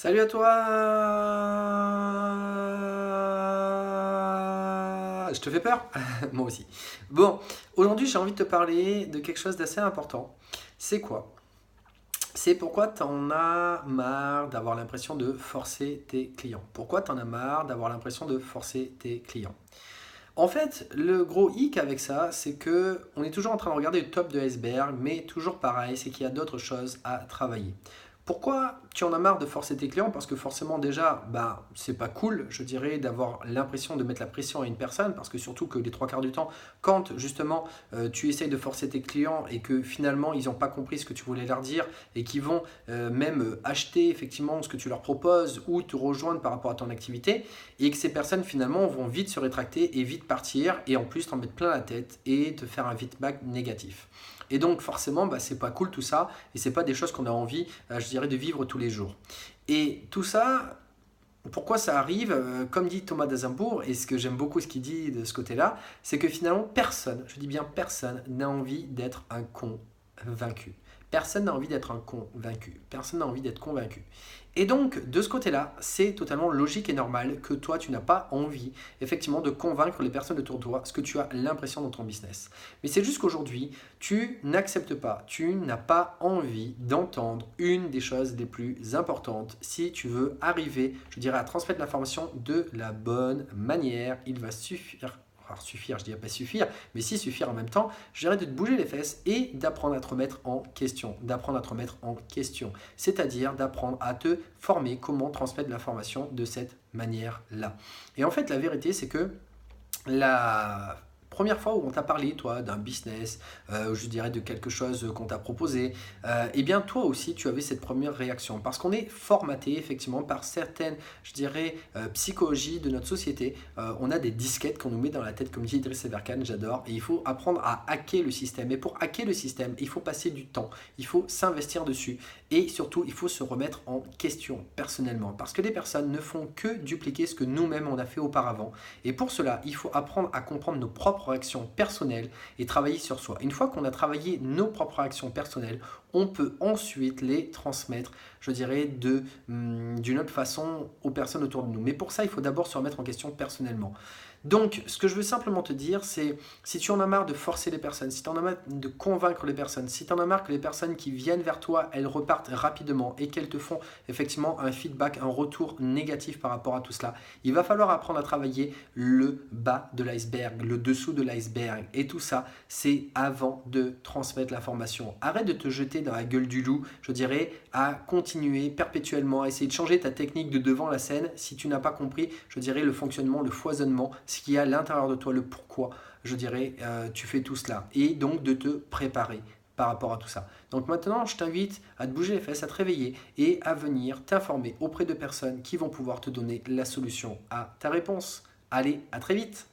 Salut à toi! Je te fais peur? Moi aussi. Bon, aujourd'hui j'ai envie de te parler de quelque chose d'assez important. C'est quoi? C'est pourquoi tu en as marre d'avoir l'impression de forcer tes clients. Pourquoi tu en as marre d'avoir l'impression de forcer tes clients? En fait, le gros hic avec ça, c'est que on est toujours en train de regarder le top de l'iceberg, mais toujours pareil, c'est qu'il y a d'autres choses à travailler. Pourquoi tu en as marre de forcer tes clients? Parce que forcément déjà, bah, c'est pas cool, je dirais, d'avoir l'impression de mettre la pression à une personne, parce que surtout que les trois quarts du temps, quand justement tu essayes de forcer tes clients et que finalement ils n'ont pas compris ce que tu voulais leur dire et qu'ils vont même acheter effectivement ce que tu leur proposes ou te rejoindre par rapport à ton activité, et que ces personnes finalement vont vite se rétracter et vite partir et en plus t'en mettre plein la tête et te faire un feedback négatif. Et donc forcément, bah, c'est pas cool tout ça et c'est pas des choses qu'on a envie, je dirais, de vivre tous les jours. Et tout ça, pourquoi ça arrive? Comme dit Thomas d'Azimbourg, et ce que j'aime beaucoup ce qu'il dit de ce côté-là, c'est que finalement personne, je dis bien personne, n'a envie d'être un convaincu. Personne n'a envie d'être un convaincu. Personne n'a envie d'être convaincu. Et donc, de ce côté-là, c'est totalement logique et normal que toi, tu n'as pas envie, effectivement, de convaincre les personnes autour de toi, ce que tu as l'impression dans ton business. Mais c'est juste qu'aujourd'hui, tu n'acceptes pas, tu n'as pas envie d'entendre une des choses les plus importantes. Si tu veux arriver, je dirais, à transmettre l'information de la bonne manière, il va suffire. Alors suffire, je dirais pas suffire, mais si suffire en même temps, je dirais de te bouger les fesses et d'apprendre à te remettre en question. D'apprendre à te remettre en question. C'est-à-dire d'apprendre à te former comment transmettre l'information de cette manière-là. Et en fait, la vérité, c'est que la première fois où on t'a parlé, toi, d'un business, je dirais de quelque chose qu'on t'a proposé, eh bien, toi aussi, tu avais cette première réaction. Parce qu'on est formaté, effectivement, par certaines, je dirais, psychologies de notre société. On a des disquettes qu'on nous met dans la tête, comme dit Idriss Severkan, j'adore. Et il faut apprendre à hacker le système. Et pour hacker le système, il faut passer du temps. Il faut s'investir dessus. Et surtout, il faut se remettre en question personnellement. Parce que les personnes ne font que dupliquer ce que nous-mêmes on a fait auparavant. Et pour cela, il faut apprendre à comprendre nos propres réactions personnelles et travailler sur soi. Une fois qu'on a travaillé nos propres réactions personnelles, on peut ensuite les transmettre, je dirais, d'une autre façon aux personnes autour de nous. Mais pour ça, il faut d'abord se remettre en question personnellement. Donc, ce que je veux simplement te dire, c'est si tu en as marre de forcer les personnes, si tu en as marre de convaincre les personnes, si tu en as marre que les personnes qui viennent vers toi, elles repartent rapidement et qu'elles te font effectivement un feedback, un retour négatif par rapport à tout cela, il va falloir apprendre à travailler le bas de l'iceberg, le dessous de l'iceberg. Et tout ça, c'est avant de transmettre l'information. Arrête de te jeter dans la gueule du loup, je dirais, à continuer perpétuellement, à essayer de changer ta technique de devant la scène si tu n'as pas compris, je dirais, le fonctionnement, le foisonnement, ce qu'il y a à l'intérieur de toi, le pourquoi, je dirais, tu fais tout cela. Et donc de te préparer par rapport à tout ça. Donc maintenant, je t'invite à te bouger les fesses, à te réveiller et à venir t'informer auprès de personnes qui vont pouvoir te donner la solution à ta réponse. Allez, à très vite!